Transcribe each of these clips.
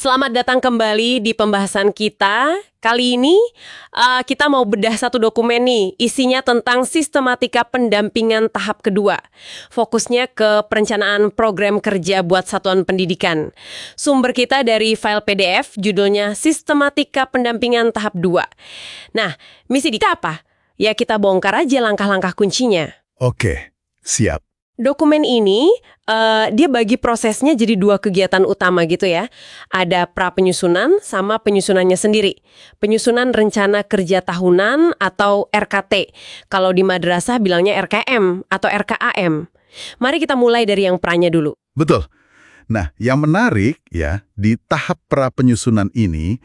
Selamat datang kembali di pembahasan kita. Kali ini kita mau bedah satu dokumen nih, isinya tentang sistematika pendampingan tahap kedua. Fokusnya ke perencanaan program kerja buat satuan pendidikan. Sumber kita dari file PDF, judulnya Sistematika Pendampingan Tahap 2. Nah, misi kita apa? Ya kita bongkar aja langkah-langkah kuncinya. Oke, siap. Dokumen ini, dia bagi prosesnya jadi dua kegiatan utama gitu ya. Ada pra-penyusunan sama penyusunannya sendiri. Penyusunan rencana kerja tahunan atau RKT. Kalau di madrasah bilangnya RKM atau RKAM. Mari kita mulai dari yang pra-nya dulu. Betul. Nah, yang menarik ya, di tahap pra-penyusunan ini,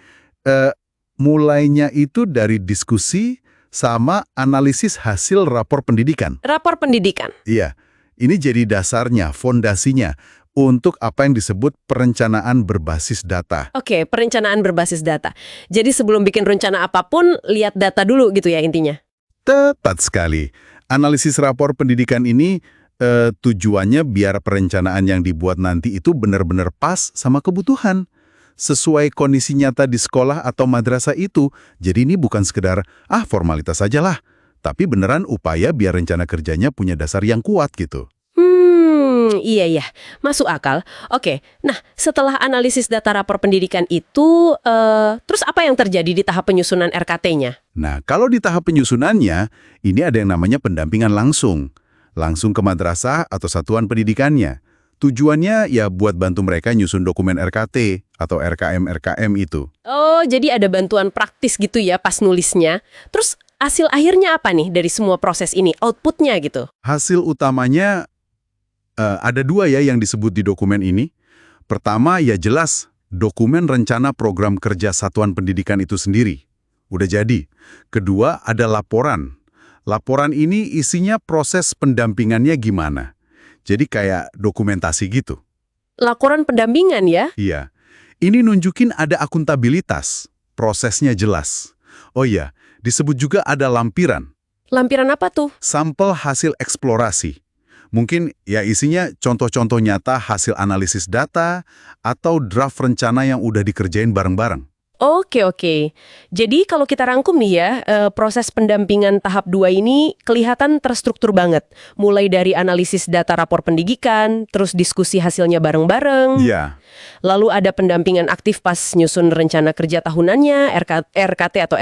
mulainya itu dari diskusi sama analisis hasil rapor pendidikan. Rapor pendidikan. Iya. Ini jadi dasarnya, fondasinya, untuk apa yang disebut perencanaan berbasis data. Oke, perencanaan berbasis data. Jadi sebelum bikin rencana apapun, lihat data dulu gitu ya intinya. Tepat sekali. Analisis rapor pendidikan ini tujuannya biar perencanaan yang dibuat nanti itu benar-benar pas sama kebutuhan. Sesuai kondisi nyata di sekolah atau madrasah itu. Jadi ini bukan sekedar, formalitas sajalah. Tapi beneran upaya biar rencana kerjanya punya dasar yang kuat gitu. Iya. Masuk akal. Oke, nah setelah analisis data rapor pendidikan itu, terus apa yang terjadi di tahap penyusunan RKT-nya? Nah, kalau di tahap penyusunannya, ini ada yang namanya pendampingan langsung. Langsung ke madrasah atau satuan pendidikannya. Tujuannya ya buat bantu mereka nyusun dokumen RKT atau RKM itu. Oh, jadi ada bantuan praktis gitu ya pas nulisnya. Terus hasil akhirnya apa nih dari semua proses ini? Outputnya gitu? Hasil utamanya ada dua ya yang disebut di dokumen ini. Pertama ya jelas, dokumen rencana program kerja satuan pendidikan itu sendiri. Udah jadi. Kedua ada laporan. Laporan ini isinya proses pendampingannya gimana. Jadi kayak dokumentasi gitu. Laporan pendampingan ya? Iya. Ini nunjukin ada akuntabilitas. Prosesnya jelas. Oh iya, disebut juga ada lampiran. Lampiran apa tuh? Sampel hasil eksplorasi. Mungkin ya isinya contoh-contoh nyata hasil analisis data atau draft rencana yang udah dikerjain bareng-bareng. Oke. Jadi kalau kita rangkum nih ya, proses pendampingan tahap 2 ini kelihatan terstruktur banget. Mulai dari analisis data rapor pendidikan, terus diskusi hasilnya bareng-bareng. Iya. Lalu ada pendampingan aktif pas nyusun rencana kerja tahunannya, RKT atau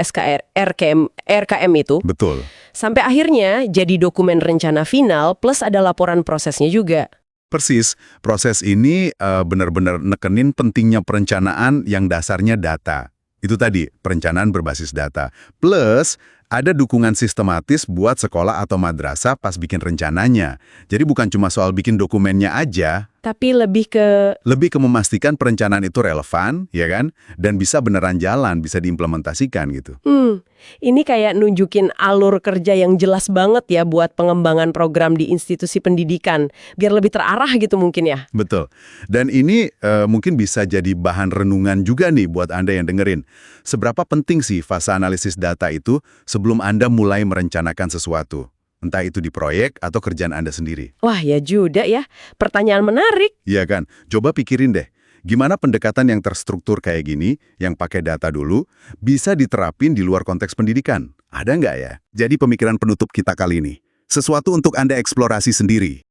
RKM itu. Betul. Sampai akhirnya jadi dokumen rencana final plus ada laporan prosesnya juga. Persis, proses ini benar-benar nekenin pentingnya perencanaan yang dasarnya data. Itu tadi, perencanaan berbasis data. Plus, ada dukungan sistematis buat sekolah atau madrasah pas bikin rencananya. Jadi bukan cuma soal bikin dokumennya aja. Tapi lebih ke memastikan perencanaan itu relevan, ya kan? Dan bisa beneran jalan, bisa diimplementasikan gitu. ini kayak nunjukin alur kerja yang jelas banget ya buat pengembangan program di institusi pendidikan. Biar lebih terarah gitu mungkin ya. Betul. Dan ini mungkin bisa jadi bahan renungan juga nih buat Anda yang dengerin. Seberapa penting sih fase analisis data itu sebelum Anda mulai merencanakan sesuatu? Entah itu di proyek atau kerjaan Anda sendiri. Wah ya juga ya, pertanyaan menarik. Iya kan? Coba pikirin deh. Gimana pendekatan yang terstruktur kayak gini, yang pakai data dulu, bisa diterapin di luar konteks pendidikan? Ada nggak ya? Jadi pemikiran penutup kita kali ini. Sesuatu untuk Anda eksplorasi sendiri.